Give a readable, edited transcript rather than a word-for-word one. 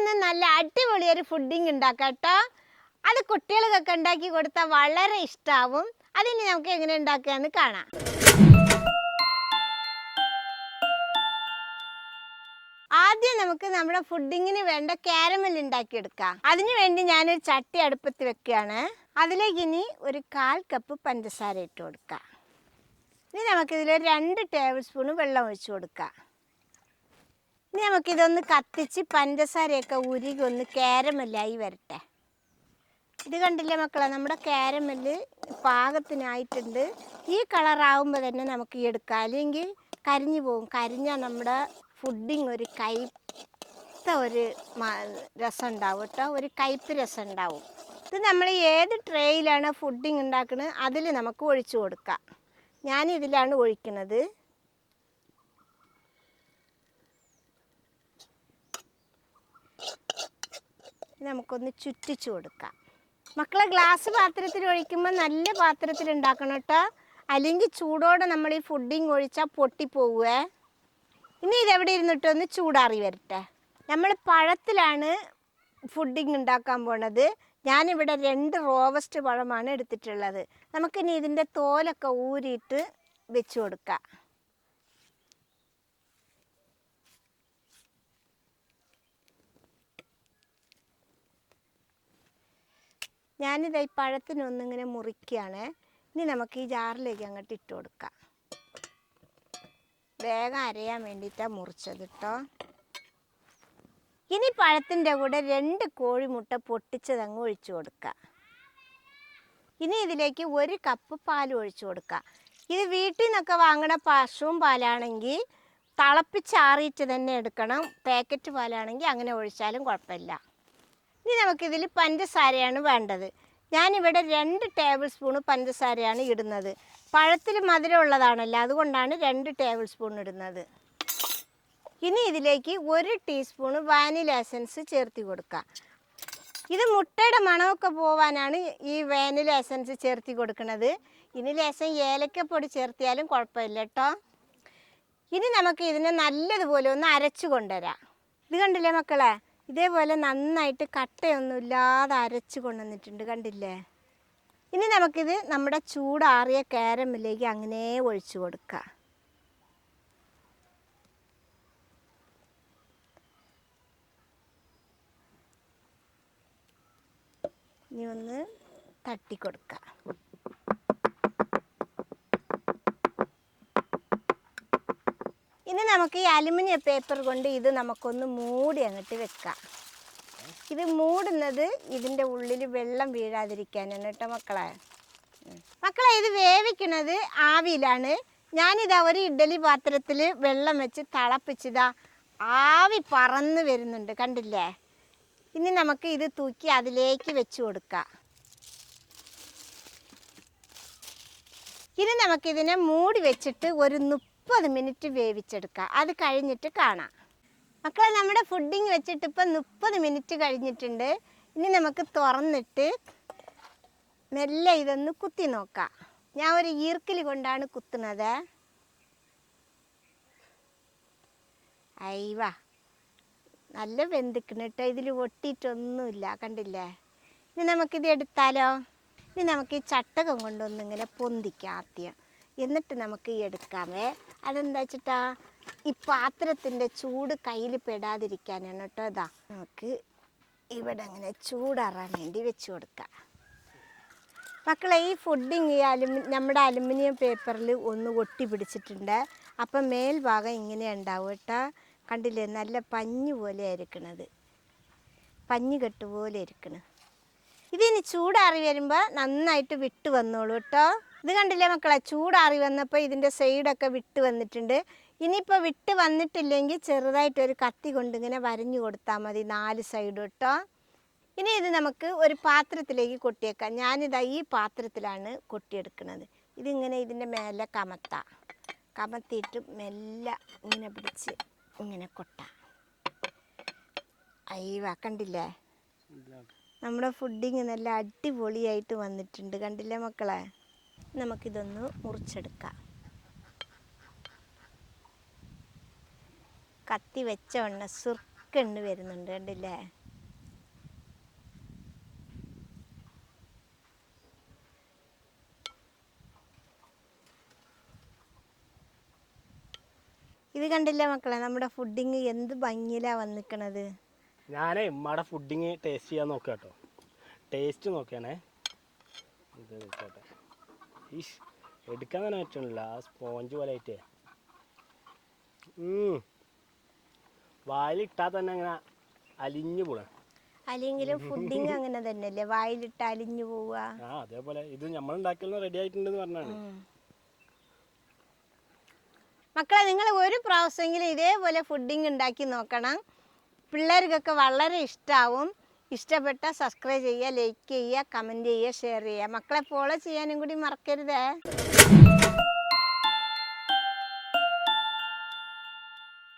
നമുക്കിന്ന് നല്ല അടിപൊളി ഒരു ഫുഡിങ് ഉണ്ടാക്കാം കേട്ടോ. അത് കുട്ടികൾക്കൊക്കെ ഉണ്ടാക്കി കൊടുത്താൽ വളരെ ഇഷ്ടാവും. അതിന് നമുക്ക് എങ്ങനെ ഉണ്ടാക്കാന്ന് കാണാം. ആദ്യം നമുക്ക് നമ്മുടെ ഫുഡിങ്ങിന് വേണ്ട കാരമൽ ഉണ്ടാക്കിയെടുക്കാം. അതിനു വേണ്ടി ഞാനൊരു ചട്ടി അടുപ്പത്ത് വെക്കുകയാണ്. അതിലേക്ക് ഇനി ഒരു 1/4 കപ്പ് പഞ്ചസാര ഇട്ട് കൊടുക്കാം. ഇനി നമുക്കിതിൽ 2 ടേബിൾ സ്പൂൺ വെള്ളം ഒഴിച്ചു കൊടുക്കാം. ഇനി നമുക്കിതൊന്ന് കത്തിച്ച് പഞ്ചസാരയൊക്കെ ഉരുകി ഒന്ന് കാരമല്ലായി വരട്ടെ. ഇത് കണ്ടില്ലേ മക്കളെ, നമ്മുടെ കാരമല് പാകത്തിനായിട്ടുണ്ട്. ഈ കളറാവുമ്പോൾ തന്നെ നമുക്ക് എടുക്കാം, അല്ലെങ്കിൽ കരിഞ്ഞു പോകും. കരിഞ്ഞാൽ നമ്മുടെ ഫുഡിങ് ഒരു കയ്പ ഒരു രസം ഉണ്ടാവും കേട്ടോ, ഒരു കയ്പ് രസം ഉണ്ടാവും. ഇത് നമ്മൾ ഏത് ട്രേയിലാണ് ഫുഡിങ് ഉണ്ടാക്കുന്നത് അതിൽ നമുക്ക് ഒഴിച്ചു കൊടുക്കാം. ഞാനിതിലാണ് ഒഴിക്കുന്നത്. നമുക്കൊന്ന് ചുറ്റിച്ചു കൊടുക്കാം. മക്കളെ, ഗ്ലാസ് പാത്രത്തിൽ ഒഴിക്കുമ്പോൾ നല്ല പാത്രത്തിൽ ഉണ്ടാക്കണം കേട്ടോ, അല്ലെങ്കിൽ ചൂടോടെ നമ്മൾ ഈ ഫുഡിങ് ഒഴിച്ചാൽ പൊട്ടിപ്പോവുക. ഇനി ഇതെവിടെ ഇരുന്നിട്ടൊന്ന് ചൂടാറി വരട്ടെ. നമ്മൾ പഴത്തിലാണ് ഫുഡിങ് ഉണ്ടാക്കാൻ പോണത്. ഞാനിവിടെ 2 റോബസ്റ്റ് പഴമാണ് എടുത്തിട്ടുള്ളത്. നമുക്കിനി ഇതിൻ്റെ തോലൊക്കെ ഊരിയിട്ട് വെച്ച് കൊടുക്കാം. ഞാനിത് ഈ പഴത്തിനൊന്നിങ്ങനെ മുറിക്കുകയാണ്. ഇനി നമുക്ക് ഈ ജാറിലേക്ക് അങ്ങോട്ട് ഇട്ട് കൊടുക്കാം. വേഗം അരയാൻ വേണ്ടിയിട്ടാണ് മുറിച്ചത് കേട്ടോ. ഇനി പഴത്തിൻ്റെ കൂടെ 2 കോഴിമുട്ട പൊട്ടിച്ചതങ്ങ് ഒഴിച്ചു കൊടുക്കുക. ഇനി ഇതിലേക്ക് 1 കപ്പ് പാൽ ഒഴിച്ചു കൊടുക്കുക. ഇത് വീട്ടിൽ നിന്നൊക്കെ വാങ്ങണ പശുവും പാലാണെങ്കിൽ തിളപ്പിച്ചാറിയിട്ട് തന്നെ എടുക്കണം. പാക്കറ്റ് പാലാണെങ്കിൽ അങ്ങനെ ഒഴിച്ചാലും കുഴപ്പമില്ല. ഇനി നമുക്കിതിൽ പഞ്ചസാരയാണ് വേണ്ടത്. ഞാനിവിടെ 2 ടേബിൾ സ്പൂൺ പഞ്ചസാരയാണ് ഇടുന്നത്. പഴത്തിൽ മധുരമുള്ളതാണല്ലോ, അതുകൊണ്ടാണ് 2 ടേബിൾ സ്പൂൺ ഇടുന്നത്. ഇനി ഇതിലേക്ക് 1 ടീസ്പൂൺ വാനില എസൻസ് ചേർത്ത് കൊടുക്കുക. ഇത് മുട്ടയുടെ മണമൊക്കെ പോവാനാണ് ഈ വാനില എസൻസ് ചേർത്ത് കൊടുക്കുന്നത്. ഇനി ലേശം ഏലക്കപ്പൊടി ചേർത്തിയാലും കുഴപ്പമില്ല കേട്ടോ. ഇനി നമുക്ക് ഇതിനെ നല്ലതുപോലെ ഒന്ന് അരച്ചു കൊണ്ടുവരാം. ഇത് കണ്ടില്ലേ മക്കളെ, ഇതേപോലെ നന്നായിട്ട് കട്ടയൊന്നുമില്ലാതെ അരച്ച് കൊണ്ടുവന്നിട്ടുണ്ട്, കണ്ടില്ലേ. ഇനി നമുക്കിത് നമ്മുടെ ചൂടാറിയ കാരമലിലേക്ക് അങ്ങനെ ഒഴിച്ചു കൊടുക്കാം. ഇനി ഒന്ന് തട്ടിക്കൊടുക്കാം. ഇനി നമുക്ക് ഈ അലുമിനിയം പേപ്പർ കൊണ്ട് ഇത് നമുക്കൊന്ന് മൂടി അങ്ങോട്ട് വെക്കാം. ഇത് മൂടുന്നത് ഇതിൻ്റെ ഉള്ളിൽ വെള്ളം വീഴാതിരിക്കാനാണ് കേട്ടോ മക്കളെ. ഇത് വേവിക്കുന്നത് ആവിയിലാണ്. ഞാനിതാ ഒരു ഇഡ്ഡലി പാത്രത്തിൽ വെള്ളം വെച്ച് തിളപ്പിച്ചിതാ ആവി പറന്ന് വരുന്നുണ്ട്, കണ്ടില്ലേ. ഇനി നമുക്ക് ഇത് തൂക്കി അതിലേക്ക് വെച്ച് കൊടുക്കാം. ഇനി നമുക്കിതിനെ മൂടി വെച്ചിട്ട് ഒരു 30 മിനിറ്റ് വേവിച്ചെടുക്കാം. അത് കഴിഞ്ഞിട്ട് കാണാം. മക്കളെ, നമ്മുടെ ഫുഡിങ് വെച്ചിട്ട് ഇപ്പം 30 മിനിറ്റ് കഴിഞ്ഞിട്ടുണ്ട്. ഇനി നമുക്ക് തുറന്നിട്ട് മെല്ലെ ഇതൊന്ന് കുത്തി നോക്കാം. ഞാൻ ഒരു ഈർക്കിൽ കൊണ്ടാണ് കുത്തുന്നത്. അയ്യവാ, നല്ല വെന്തിക്കണം കേട്ടോ, ഇതിൽ ഒട്ടിയിട്ടൊന്നുമില്ല, കണ്ടില്ലേ. ഇനി നമുക്കിത് എടുത്താലോ. ഇനി നമുക്ക് ഈ ചട്ടകം കൊണ്ടൊന്നിങ്ങനെ പൊന്തിക്കാം ആദ്യം, എന്നിട്ട് നമുക്ക് എടുക്കാമേ. അതെന്താ വെച്ചിട്ടാ, ഈ പാത്രത്തിൻ്റെ ചൂട് കയ്യിൽ പെടാതിരിക്കാനാണ് കേട്ടോ. ഇതാ നമുക്ക് ഇവിടെ അങ്ങനെ ചൂടാറാൻ വേണ്ടി വെച്ച് കൊടുക്കാം. മക്കളെ, ഈ ഫുഡിങ് നമ്മുടെ അലുമിനിയം പേപ്പറിൽ ഒന്ന് ഒട്ടി പിടിച്ചിട്ടുണ്ട്. അപ്പം മേൽഭാഗം ഇങ്ങനെ ഉണ്ടാവും കേട്ടോ, കണ്ടില്ലേ. നല്ല പഞ്ഞ് പോലെ ഇരിക്കണത്, പഞ്ഞ് കെട്ട് പോലെ ഇരിക്കണം. ഇതിനി ചൂടാറി വരുമ്പോൾ നന്നായിട്ട് വിട്ട് വന്നോളൂ കേട്ടോ. ഇത് കണ്ടില്ലേ മക്കളെ, ചൂടാറി വന്നപ്പോൾ ഇതിൻ്റെ സൈഡൊക്കെ വിട്ട് വന്നിട്ടുണ്ട്. ഇനിയിപ്പോൾ വിട്ട് വന്നിട്ടില്ലെങ്കിൽ ചെറുതായിട്ടൊരു കത്തി കൊണ്ടിങ്ങനെ വരഞ്ഞു കൊടുത്താൽ മതി 4 സൈഡ് കേട്ടോ. ഇനി ഇത് നമുക്ക് ഒരു പാത്രത്തിലേക്ക് കൊട്ടിയേക്കാം. ഞാനിതാ ഈ പാത്രത്തിലാണ് കൊട്ടിയെടുക്കുന്നത്. ഇതിങ്ങനെ ഇതിൻ്റെ മേലെ കമത്തിയിട്ട് മെല്ലെ ഇങ്ങനെ പിടിച്ച് ഇങ്ങനെ കൊട്ടാം. അയ്യവാ, കണ്ടില്ലേ, നമ്മുടെ ഫുഡിങ് നല്ല അടിപൊളിയായിട്ട് വന്നിട്ടുണ്ട്, കണ്ടില്ലേ മക്കളെ. നമുക്കിതൊന്ന് മുറിച്ചെടുക്കാം. കത്തി വെച്ച സുർക്കെണ്ണ് വരുന്നുണ്ട്, കണ്ടില്ലേ. ഇത് കണ്ടില്ലേ മക്കളെ, നമ്മുടെ ഫുഡിങ് എന്ത് ഭംഗിയിലാ വന്നിക്കണത്. ഞാനേ ഉമ്മയുടെ ഫുഡിങ് ടേസ്റ്റ് ചെയ്യാൻ നോക്കാം കേട്ടോ. ടേസ്റ്റ് നോക്കിയാണേ. ഇത് നോക്കട്ടെ. ഈശ് എടുക്കാൻ തന്നെ പറ്റണില്ല, ആ സ്പോഞ്ച് പോലെ ആയിട്ടേ. വായിലിട്ടാൽ തന്നെ അങ്ങനെ അലിഞ്ഞു പോണേ. അല്ലെങ്കിലും ഫുഡിങ് അങ്ങനെ തന്നെയല്ലേ, വായിലിട്ട് അലിഞ്ഞു പോവുക. ആ അതേപോലെ ഇത് നമ്മൾ ഉണ്ടാക്കിയെല്ലാം റെഡി ആയിട്ടുണ്ടെന്ന് പറഞ്ഞാണ്. മക്കളെ, നിങ്ങൾ ഒരു പ്രാവശ്യമെങ്കിലും ഇതേപോലെ ഫുഡിങ് ഉണ്ടാക്കി നോക്കണം. പിള്ളേർക്കൊക്കെ വളരെ ഇഷ്ടമാവും. ഇഷ്ടപ്പെട്ടാൽ സബ്സ്ക്രൈബ് ചെയ്യുക, ലൈക്ക് ചെയ്യുക, കമൻറ്റ് ചെയ്യുക, ഷെയർ ചെയ്യുക. മക്കളെ ഫോളോ ചെയ്യാനും കൂടി മറക്കരുതേ.